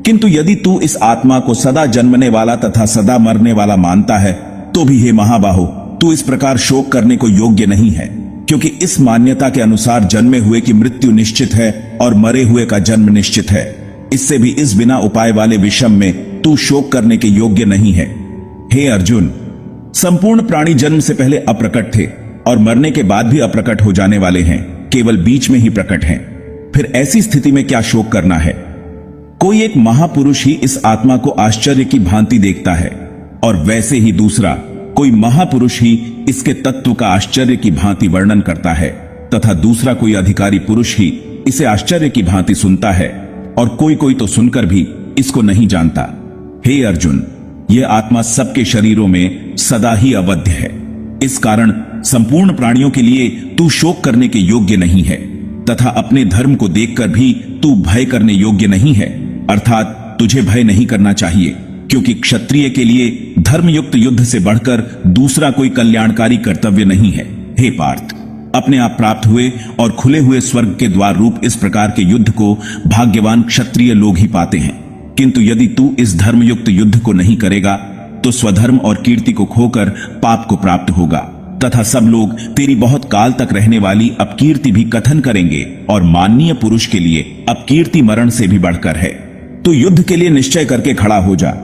किंतु यदि तू इस आत्मा को सदा जन्मने वाला तथा सदा मरने वाला मानता है, तो भी हे महाबाहो, तू इस प्रकार शोक करने को योग्य नहीं है, क्योंकि इस मान्यता के अनुसार जन्मे हुए की मृत्यु निश्चित है और मरे हुए का जन्म निश्चित है। इससे भी इस बिना उपाय वाले विषम में तू शोक करने के योग्य नहीं है। हे अर्जुन, संपूर्ण प्राणी जन्म से पहले अप्रकट थे और मरने के बाद भी अप्रकट हो जाने वाले हैं, केवल बीच में ही प्रकट हैं। फिर ऐसी स्थिति में क्या शोक करना है? कोई एक महापुरुष ही इस आत्मा को आश्चर्य की भांति देखता है और वैसे ही दूसरा कोई महापुरुष ही इसके तत्व का आश्चर्य की भांति वर्णन करता है, तथा दूसरा कोई अधिकारी पुरुष ही इसे आश्चर्य की भांति सुनता है, और कोई कोई तो सुनकर भी इसको नहीं जानता। हे अर्जुन, यह आत्मा सबके शरीरों में सदा ही अवध्य है। इस कारण संपूर्ण प्राणियों के लिए तू शोक करने के योग्य नहीं है, तथा अपने धर्म को देखकर भी तू भय करने योग्य नहीं है। अर्थात तुझे भय नहीं करना चाहिए, क्योंकि क्षत्रिय के लिए धर्मयुक्त युद्ध से बढ़कर दूसरा कोई कल्याणकारी कर्तव्य नहीं है। हे पार्थ, अपने आप प्राप्त हुए और खुले हुए स्वर्ग के द्वार रूप इस प्रकार के युद्ध को भाग्यवान क्षत्रिय लोग ही पाते हैं। किंतु यदि तू इस धर्मयुक्त युद्ध को नहीं करेगा तो स्वधर्म और कीर्ति को खोकर पाप को प्राप्त होगा, तथा सब लोग तेरी बहुत काल तक रहने वाली अपकीर्ति भी कथन करेंगे, और माननीय पुरुष के लिए अपकीर्ति मरण से भी बढ़कर है। तू युद्ध के लिए निश्चय करके खड़ा हो जा।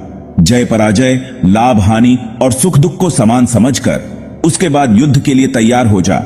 जय पराजय, लाभ हानि और सुख दुख को समान समझकर उसके बाद युद्ध के लिए तैयार हो जा।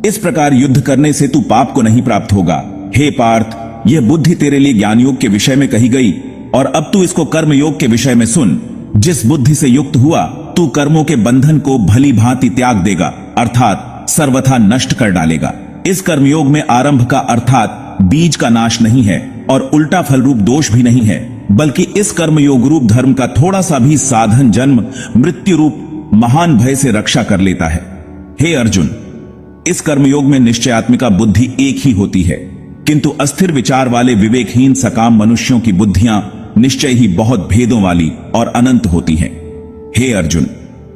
इस प्रकार युद्ध करने से तू पाप को नहीं प्राप्त होगा। हे पार्थ, यह बुद्धि तेरे लिए ज्ञान योग के विषय में कही गई, और अब तू इसको कर्म योग के विषय में सुन। जिस बुद्धि से युक्त हुआ तू कर्मों के बंधन को भली भांति त्याग देगा, अर्थात सर्वथा नष्ट कर डालेगा। इस कर्मयोग में आरंभ का अर्थात बीज का नाश नहीं है और उल्टा फल रूप दोष भी नहीं है, बल्कि इस कर्मयोग रूप धर्म का थोड़ा सा भी साधन जन्म मृत्यु रूप महान भय से रक्षा कर लेता है। हे अर्जुन, इस कर्मयोग में निश्चयात्मिका बुद्धि एक ही होती है, किंतु अस्थिर विचार वाले विवेकहीन सकाम मनुष्यों की बुद्धियां निश्चय ही बहुत भेदों वाली और अनंत होती हैं। हे अर्जुन,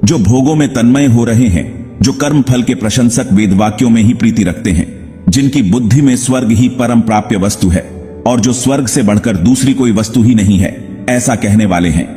जो भोगों में तन्मय हो रहे हैं, जो कर्म फल के प्रशंसक वेदवाक्यों में ही प्रीति रखते हैं, जिनकी बुद्धि में स्वर्ग ही परम प्राप्य वस्तु है और जो स्वर्ग से बढ़कर दूसरी कोई वस्तु ही नहीं है, ऐसा कहने वाले हैं,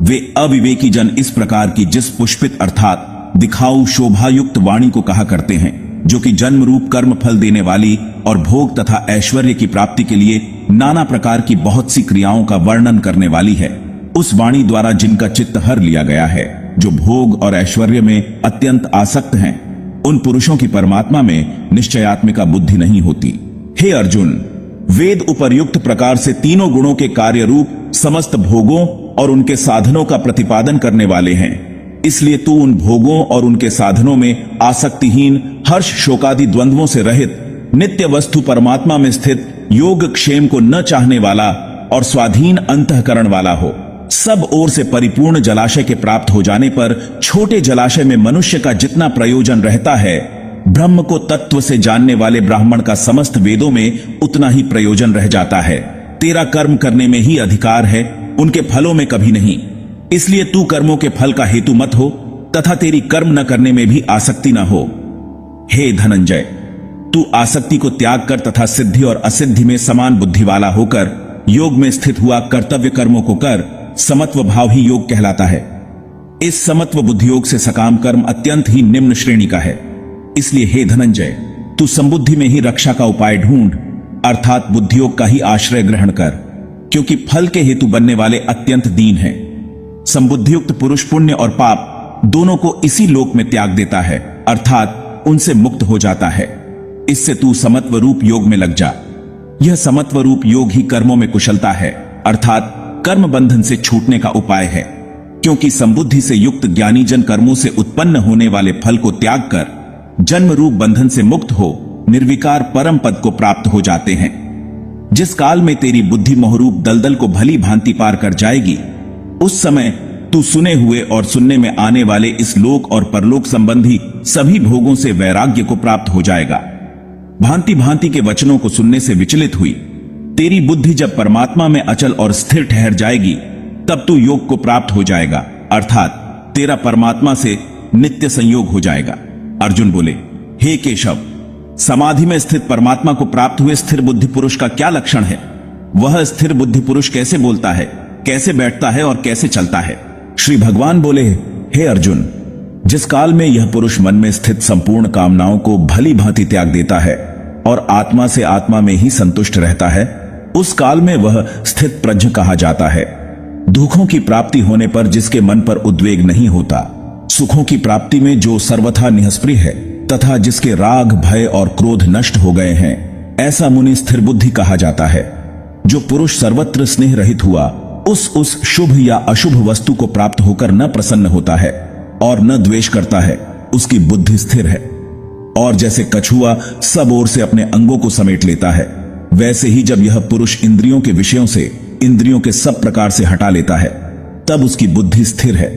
वे अविवेकी जन इस प्रकार की जिस पुष्पित अर्थात दिखाऊ शोभायुक्त वाणी को कहा करते हैं, जो कि जन्म रूप कर्म फल देने वाली और भोग तथा ऐश्वर्य की प्राप्ति के लिए नाना प्रकार की बहुत सी क्रियाओं का वर्णन करने वाली है। उस वाणी द्वारा जिनका चित्त हर लिया गया है, जो भोग और ऐश्वर्य में अत्यंत आसक्त हैं, उन पुरुषों की परमात्मा में निश्चयात्मिका बुद्धि नहीं होती। हे अर्जुन, वेद उपर्युक्त प्रकार से तीनों गुणों के कार्य रूप समस्त भोगों और उनके साधनों का प्रतिपादन करने वाले हैं। इसलिए तू उन भोगों और उनके साधनों में आसक्तिहीन, हर्ष शोकादि द्वंद्वों से रहित, नित्य वस्तु परमात्मा में स्थित, योग क्षेम को न चाहने वाला और स्वाधीन अंतःकरण वाला हो। सब ओर से परिपूर्ण जलाशय के प्राप्त हो जाने पर छोटे जलाशय में मनुष्य का जितना प्रयोजन रहता है, ब्रह्म को तत्व से जानने वाले ब्राह्मण का समस्त वेदों में उतना ही प्रयोजन रह जाता है। तेरा कर्म करने में ही अधिकार है, उनके फलों में कभी नहीं। इसलिए तू कर्मों के फल का हेतु मत हो, तथा तेरी कर्म न करने में भी आसक्ति न हो। हे धनंजय, तू आसक्ति को त्याग कर तथा सिद्धि और असिद्धि में समान बुद्धि वाला होकर योग में स्थित हुआ कर्तव्य कर्मों को कर। समत्व भाव ही योग कहलाता है। इस समत्व बुद्धि योग से सकाम कर्म अत्यंत ही निम्न श्रेणी का है। इसलिए हे धनंजय, तू संबुद्धि में ही रक्षा का उपाय ढूंढ, अर्थात बुद्धियोग का ही आश्रय ग्रहण कर, क्योंकि फल के हेतु बनने वाले अत्यंत दीन हैं। संबुद्धियुक्त पुरुष पुण्य और पाप दोनों को इसी लोक में त्याग देता है, अर्थात उनसे मुक्त हो जाता है। इससे तू समत्व रूप योग में लग जा। यह समत्व रूप योग ही कर्मों में कुशलता है, अर्थात कर्म बंधन से छूटने का उपाय है। क्योंकि संबुद्धि से युक्त ज्ञानी जन कर्मों से उत्पन्न होने वाले फल को त्याग कर जन्म रूप बंधन से मुक्त हो निर्विकार परम पद को प्राप्त हो जाते हैं। जिस काल में तेरी बुद्धि मोहरूप दलदल को भली भांति पार कर जाएगी, उस समय तू सुने हुए और सुनने में आने वाले इस लोक और परलोक संबंधी सभी भोगों से वैराग्य को प्राप्त हो जाएगा। भांति भांति के वचनों को सुनने से विचलित हुई तेरी बुद्धि जब परमात्मा में अचल और स्थिर ठहर जाएगी, तब तू योग को प्राप्त हो जाएगा, अर्थात तेरा परमात्मा से नित्य संयोग हो जाएगा। अर्जुन बोले, हे केशव, समाधि में स्थित परमात्मा को प्राप्त हुए स्थिर बुद्धि पुरुष का क्या लक्षण है? वह स्थिर बुद्धि पुरुष कैसे बोलता है, कैसे बैठता है और कैसे चलता है? श्री भगवान बोले, हे अर्जुन, जिस काल में यह पुरुष मन में स्थित संपूर्ण कामनाओं को भली भांति त्याग देता है और आत्मा से आत्मा में ही संतुष्ट रहता है, उस काल में वह स्थित प्रज्ञ कहा जाता है। दुखों की प्राप्ति होने पर जिसके मन पर उद्वेग नहीं होता, सुखों की प्राप्ति में जो सर्वथा निःस्पृह है तथा जिसके राग, भय और क्रोध नष्ट हो गए हैं, ऐसा मुनि स्थिर बुद्धि कहा जाता है। जो पुरुष सर्वत्र स्नेह रहित हुआ, उस शुभ या अशुभ वस्तु को प्राप्त होकर न प्रसन्न होता है और न द्वेष करता है, उसकी बुद्धि स्थिर है। और जैसे कछुआ सब ओर से अपने अंगों को समेट लेता है, वैसे ही जब यह पुरुष इंद्रियों के विषयों से इंद्रियों के सब प्रकार से हटा लेता है, तब उसकी बुद्धि स्थिर है।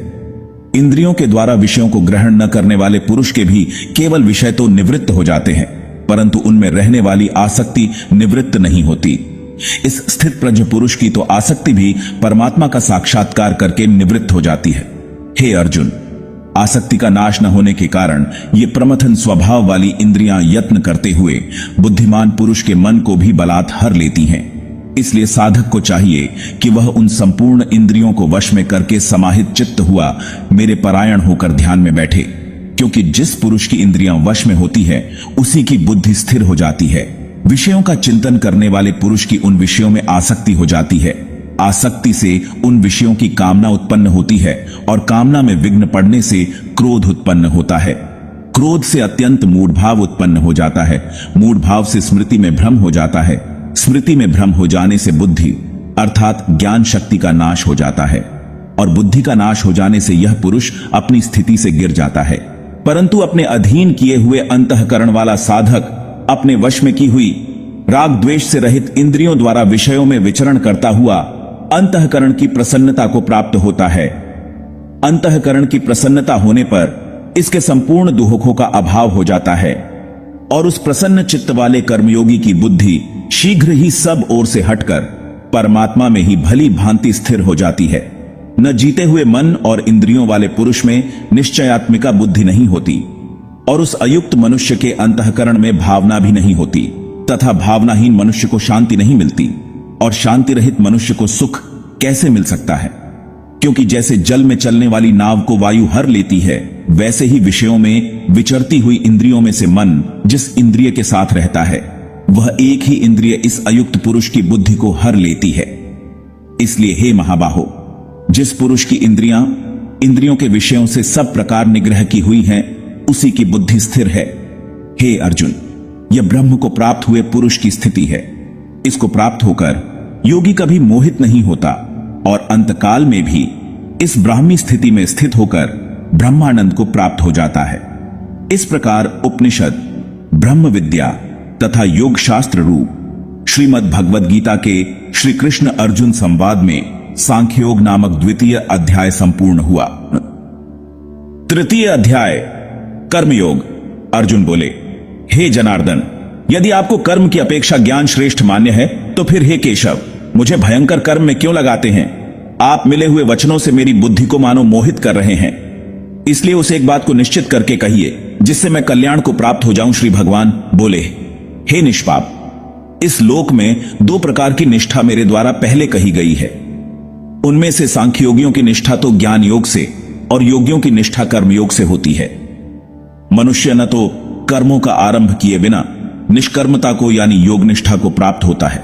इंद्रियों के द्वारा विषयों को ग्रहण न करने वाले पुरुष के भी केवल विषय तो निवृत्त हो जाते हैं, परंतु उनमें रहने वाली आसक्ति निवृत्त नहीं होती। इस स्थित प्रज्ञ पुरुष की तो आसक्ति भी परमात्मा का साक्षात्कार करके निवृत्त हो जाती है। हे अर्जुन, आसक्ति का नाश न होने के कारण ये प्रमथन स्वभाव वाली इंद्रियां यत्न करते हुए बुद्धिमान पुरुष के मन को भी बलात् हर लेती हैं। इसलिए साधक को चाहिए कि वह उन संपूर्ण इंद्रियों को वश में करके समाहित चित्त हुआ मेरे परायण होकर ध्यान में बैठे, क्योंकि जिस पुरुष की इंद्रियां वश में होती है उसी की बुद्धि स्थिर हो जाती है। विषयों का चिंतन करने वाले पुरुष की उन विषयों में आसक्ति हो जाती है। आसक्ति से उन विषयों की कामना उत्पन्न होती है और कामना में विघ्न पड़ने से क्रोध उत्पन्न होता है। क्रोध से अत्यंत मूढ़ भाव उत्पन्न हो जाता है। मूढ़ भाव से स्मृति में भ्रम हो जाता है। स्मृति में भ्रम हो जाने से बुद्धि अर्थात ज्ञान शक्ति का नाश हो जाता है, और बुद्धि का नाश हो जाने से यह पुरुष अपनी स्थिति से गिर जाता है। परंतु अपने अधीन किए हुए अंतःकरण वाला साधक अपने वश में की हुई राग द्वेष से रहित इंद्रियों द्वारा विषयों में विचरण करता हुआ अंतःकरण की प्रसन्नता को प्राप्त होता है। अंतःकरण की प्रसन्नता होने पर इसके संपूर्ण दुखों का अभाव हो जाता है और उस प्रसन्न चित्त वाले कर्मयोगी की बुद्धि शीघ्र ही सब ओर से हटकर परमात्मा में ही भली भांति स्थिर हो जाती है। न जीते हुए मन और इंद्रियों वाले पुरुष में निश्चयात्मिका बुद्धि नहीं होती, और उस अयुक्त मनुष्य के अंतःकरण में भावना भी नहीं होती, तथा भावनाहीन मनुष्य को शांति नहीं मिलती। और शांति रहित मनुष्य को सुख कैसे मिल सकता है? क्योंकि जैसे जल में चलने वाली नाव को वायु हर लेती है, वैसे ही विषयों में विचरती हुई इंद्रियों में से मन जिस इंद्रिय के साथ रहता है, वह एक ही इंद्रिय इस अयुक्त पुरुष की बुद्धि को हर लेती है। इसलिए हे महाबाहो, जिस पुरुष की इंद्रियों के विषयों से सब प्रकार निग्रह की हुई हैं, उसी की बुद्धि स्थिर है। हे अर्जुन, यह ब्रह्म को प्राप्त हुए पुरुष की स्थिति है। इसको प्राप्त होकर योगी कभी मोहित नहीं होता और अंतकाल में भी इस ब्राह्मी स्थिति में स्थित होकर ब्रह्मानंद को प्राप्त हो जाता है। इस प्रकार उपनिषद, ब्रह्म विद्या तथा योग शास्त्र रूप श्रीमद् भगवद गीता के श्री कृष्ण अर्जुन संवाद में सांख्योग नामक द्वितीय अध्याय संपूर्ण हुआ। तृतीय अध्याय कर्मयोग। अर्जुन बोले, हे जनार्दन, यदि आपको कर्म की अपेक्षा ज्ञान श्रेष्ठ मान्य है, तो फिर हे केशव, मुझे भयंकर कर्म में क्यों लगाते हैं? आप मिले हुए वचनों से मेरी बुद्धि को मानो मोहित कर रहे हैं। इसलिए उस एक बात को निश्चित करके कहिए जिससे मैं कल्याण को प्राप्त हो जाऊं। श्री भगवान बोले, हे निष्पाप, इस लोक में दो प्रकार की निष्ठा मेरे द्वारा पहले कही गई है। उनमें से सांख्ययोगियों की निष्ठा तो ज्ञान योग से और योगियों की निष्ठा कर्मयोग से होती है। मनुष्य न तो कर्मों का आरंभ किए बिना निष्कर्मता को यानी योग निष्ठा को प्राप्त होता है,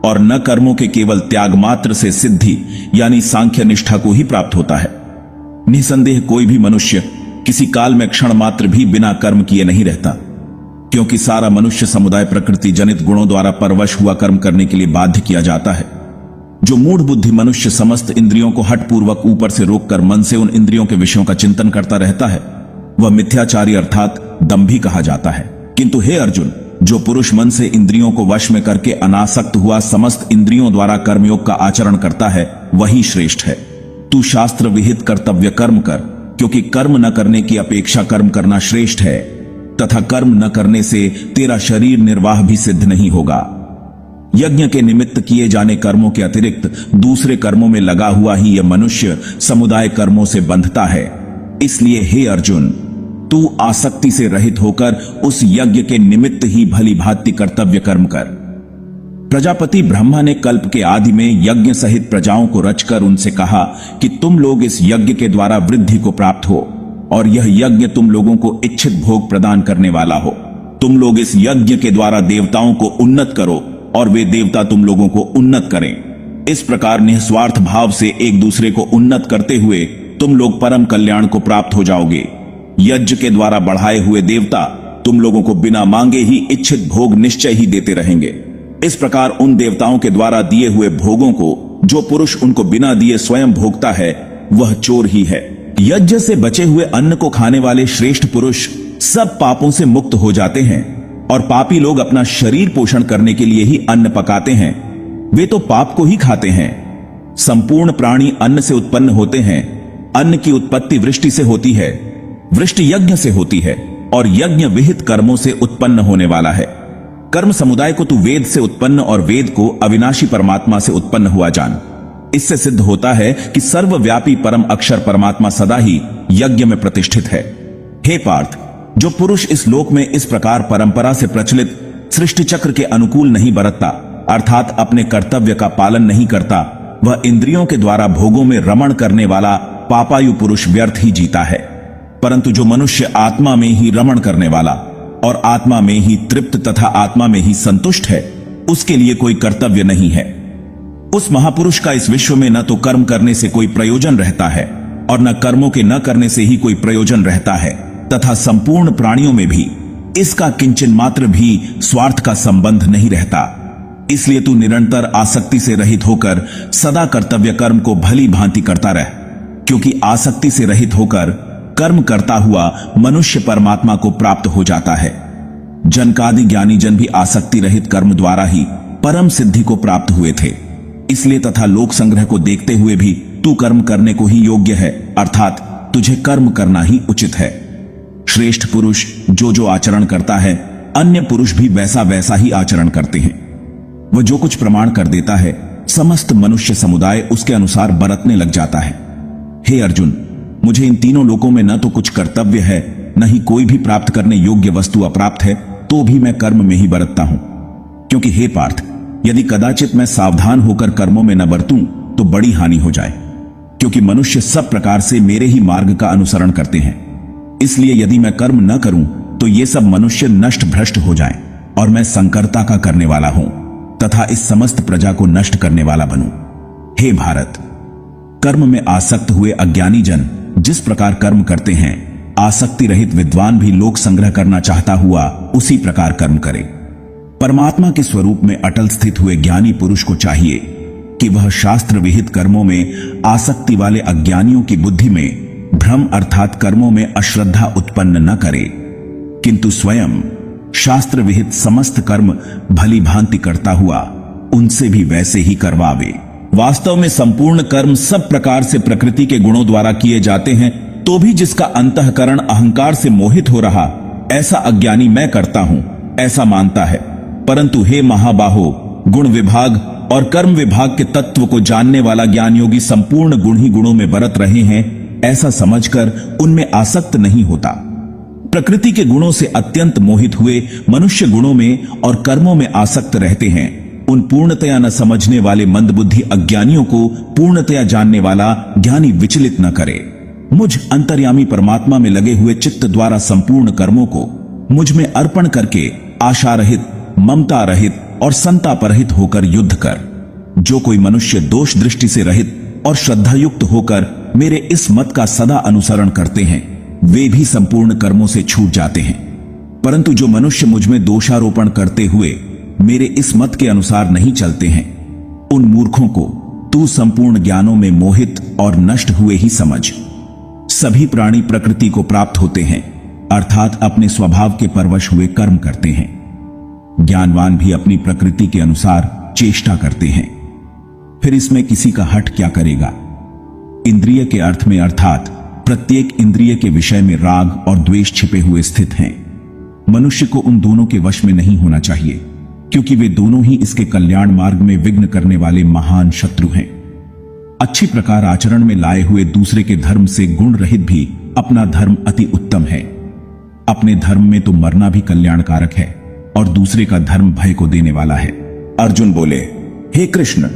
और न कर्मों के केवल त्याग मात्र से सिद्धि यानी सांख्य निष्ठा को ही प्राप्त होता है। निसंदेह कोई भी मनुष्य किसी काल में क्षण मात्र भी बिना कर्म किए नहीं रहता, क्योंकि सारा मनुष्य समुदाय प्रकृति जनित गुणों द्वारा परवश हुआ कर्म करने के लिए बाध्य किया जाता है। जो मूढ़ बुद्धि मनुष्य समस्त इंद्रियों को हठपूर्वक ऊपर से रोककर मन से उन इंद्रियों के विषयों का चिंतन करता रहता है, वह मिथ्याचारी अर्थात दंभी कहा जाता है। किंतु हे अर्जुन, जो पुरुष मन से इंद्रियों को वश में करके अनासक्त हुआ समस्त इंद्रियों द्वारा कर्मयोग का आचरण करता है, वही श्रेष्ठ है। तू शास्त्र विहित कर्तव्य कर्म कर, क्योंकि कर्म न करने की अपेक्षा कर्म करना श्रेष्ठ है, तथा कर्म न करने से तेरा शरीर निर्वाह भी सिद्ध नहीं होगा। यज्ञ के निमित्त किए जाने कर्मों के अतिरिक्त दूसरे कर्मों में लगा हुआ ही यह मनुष्य समुदाय कर्मों से बंधता है। इसलिए हे अर्जुन, तू आसक्ति से रहित होकर उस यज्ञ के निमित्त ही भली भांति कर्तव्य कर्म कर। प्रजापति ब्रह्मा ने कल्प के आदि में यज्ञ सहित प्रजाओं को रचकर उनसे कहा कि तुम लोग इस यज्ञ के द्वारा वृद्धि को प्राप्त हो, और यह यज्ञ तुम लोगों को इच्छित भोग प्रदान करने वाला हो। तुम लोग इस यज्ञ के द्वारा देवताओं को उन्नत करो, और वे देवता तुम लोगों को उन्नत करें। इस प्रकार निस्वार्थ भाव से एक दूसरे को उन्नत करते हुए तुम लोग परम कल्याण को प्राप्त हो जाओगे। यज्ञ के द्वारा बढ़ाए हुए देवता तुम लोगों को बिना मांगे ही इच्छित भोग निश्चय ही देते रहेंगे। इस प्रकार उन देवताओं के द्वारा दिए हुए भोगों को जो पुरुष उनको बिना दिए स्वयं भोगता है वह चोर ही है। यज्ञ से बचे हुए अन्न को खाने वाले श्रेष्ठ पुरुष सब पापों से मुक्त हो जाते हैं और पापी लोग अपना शरीर पोषण करने के लिए ही अन्न पकाते हैं, वे तो पाप को ही खाते हैं। संपूर्ण प्राणी अन्न से उत्पन्न होते हैं। अन्न की उत्पत्ति वृष्टि से होती है, वृष्टि यज्ञ से होती है और यज्ञ विहित कर्मों से उत्पन्न होने वाला है। कर्म समुदाय को तू वेद से उत्पन्न और वेद को अविनाशी परमात्मा से उत्पन्न हुआ जान। इससे सिद्ध होता है कि सर्वव्यापी परम अक्षर परमात्मा सदा ही यज्ञ में प्रतिष्ठित है। हे पार्थ, जो पुरुष इस लोक में इस प्रकार परंपरा से प्रचलित सृष्टि चक्र के अनुकूल नहीं बरतता, अर्थात अपने कर्तव्य का पालन नहीं करता, वह इंद्रियों के द्वारा भोगों में रमण करने वाला पापायु पुरुष व्यर्थ ही जीता है। परंतु जो मनुष्य आत्मा में ही रमण करने वाला और आत्मा में ही तृप्त तथा आत्मा में ही संतुष्ट है, उसके लिए कोई कर्तव्य नहीं है। उस महापुरुष का इस विश्व में न तो कर्म करने से कोई प्रयोजन रहता है और न कर्मों के न करने से ही कोई प्रयोजन रहता है, तथा संपूर्ण प्राणियों में भी इसका किंचन मात्र भी स्वार्थ का संबंध नहीं रहता। इसलिए तू निरंतर आसक्ति से रहित होकर सदा कर्तव्य कर्म को भली भांति करता रह, क्योंकि आसक्ति से रहित होकर कर्म करता हुआ मनुष्य परमात्मा को प्राप्त हो जाता है। जनकादि ज्ञानी जन भी आसक्ति रहित कर्म द्वारा ही परम सिद्धि को प्राप्त हुए थे। इसलिए तथा लोक संग्रह को देखते हुए भी तू कर्म करने को ही योग्य है, अर्थात तुझे कर्म करना ही उचित है। श्रेष्ठ पुरुष जो जो आचरण करता है, अन्य पुरुष भी वैसा वैसा ही आचरण करते हैं। वह जो कुछ प्रमाण कर देता है, समस्त मनुष्य समुदाय उसके अनुसार बरतने लग जाता है। हे अर्जुन, मुझे इन तीनों लोकों में न तो कुछ कर्तव्य है, न ही कोई भी प्राप्त करने योग्य वस्तु अप्राप्त है, तो भी मैं कर्म में ही बरतता हूं। क्योंकि हे पार्थ, यदि कदाचित मैं सावधान होकर कर्मों में न बरतूं तो बड़ी हानि हो जाए, क्योंकि मनुष्य सब प्रकार से मेरे ही मार्ग का अनुसरण करते हैं। इसलिए यदि मैं कर्म न करूं तो ये सब मनुष्य नष्ट भ्रष्ट हो जाएं और मैं संकरता का करने वाला हूं तथा इस समस्त प्रजा को नष्ट करने वाला बनूं। हे भारत, कर्म में आसक्त हुए अज्ञानी जन जिस प्रकार कर्म करते हैं, आसक्ति रहित विद्वान भी लोक संग्रह करना चाहता हुआ उसी प्रकार कर्म करे। परमात्मा के स्वरूप में अटल स्थित हुए ज्ञानी पुरुष को चाहिए कि वह शास्त्र विहित कर्मों में आसक्ति वाले अज्ञानियों की बुद्धि में भ्रम अर्थात कर्मों में अश्रद्धा उत्पन्न न करे, किंतु स्वयं शास्त्र विहित समस्त कर्म भली भांति करता हुआ उनसे भी वैसे ही करवावे। वास्तव में संपूर्ण कर्म सब प्रकार से प्रकृति के गुणों द्वारा किए जाते हैं, तो भी जिसका अंतःकरण अहंकार से मोहित हो रहा, ऐसा अज्ञानी मैं करता हूं ऐसा मानता है। परंतु हे महाबाहो, गुण विभाग और कर्म विभाग के तत्व को जानने वाला ज्ञान योगी संपूर्ण गुण ही गुणों में बरत रहे हैं, ऐसा समझकर उनमें आसक्त नहीं होता। प्रकृति के गुणों से अत्यंत मोहित हुए मनुष्य गुणों में और कर्मों में आसक्त रहते हैं। उन पूर्णतया न समझने वाले मंदबुद्धि अज्ञानियों को पूर्णतया जानने वाला ज्ञानी विचलित न करे। मुझ अंतर्यामी परमात्मा में लगे हुए चित्त द्वारा संपूर्ण कर्मों को मुझ में अर्पण करके आशा रहित, ममता रहित और संताप रहित होकर युद्ध कर। जो कोई मनुष्य दोष दृष्टि से रहित और श्रद्धायुक्त होकर मेरे इस मत का सदा अनुसरण करते हैं, वे भी संपूर्ण कर्मों से छूट जाते हैं। परंतु जो मनुष्य मुझ में दोषारोपण करते हुए मेरे इस मत के अनुसार नहीं चलते हैं, उन मूर्खों को तू संपूर्ण ज्ञानों में मोहित और नष्ट हुए ही समझ। सभी प्राणी प्रकृति को प्राप्त होते हैं, अर्थात अपने स्वभाव के परवश हुए कर्म करते हैं। ज्ञानवान भी अपनी प्रकृति के अनुसार चेष्टा करते हैं। फिर इसमें किसी का हट क्या करेगा। इंद्रिय के अर्थ में अर्थात प्रत्येक इंद्रिय के विषय में राग और द्वेष छिपे हुए स्थित हैं। मनुष्य को उन दोनों के वश में नहीं होना चाहिए, क्योंकि वे दोनों ही इसके कल्याण मार्ग में विघ्न करने वाले महान शत्रु हैं। अच्छी प्रकार आचरण में लाए हुए दूसरे के धर्म से गुण रहित भी अपना धर्म अति उत्तम है। अपने धर्म में तो मरना भी कल्याणकारक है और दूसरे का धर्म भय को देने वाला है। अर्जुन बोले, हे कृष्ण,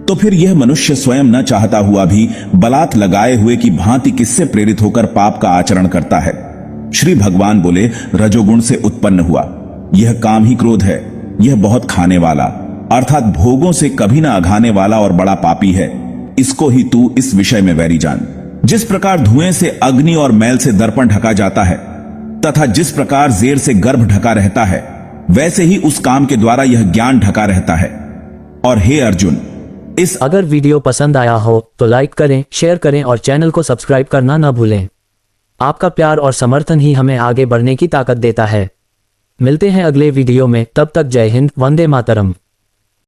तो फिर यह मनुष्य स्वयं न चाहता हुआ भी बलात् लगाए हुए की भांति किससे प्रेरित होकर पाप का आचरण करता है। श्री भगवान बोले, रजोगुण से उत्पन्न हुआ। यह काम ही क्रोध है, यह बहुत खाने वाला, अर्थात भोगों से कभी ना अघाने वाला और बड़ा पापी है, इसको ही तू इस विषय में वैरी जान। जिस प्रकार धुएं से अग्नि और मैल से दर्पण ढका जाता है तथा जिस प्रकार जेर से गर्भ ढका रहता है, वैसे ही उस काम के द्वारा यह ज्ञान ढका रहता है। और हे अर्जुन, इस अगर वीडियो पसंद आया हो तो लाइक करें, शेयर करें और चैनल को सब्सक्राइब करना न भूलें। आपका प्यार और समर्थन ही हमें आगे बढ़ने की ताकत देता है। मिलते हैं अगले वीडियो में, तब तक जय हिंद, वंदे मातरम।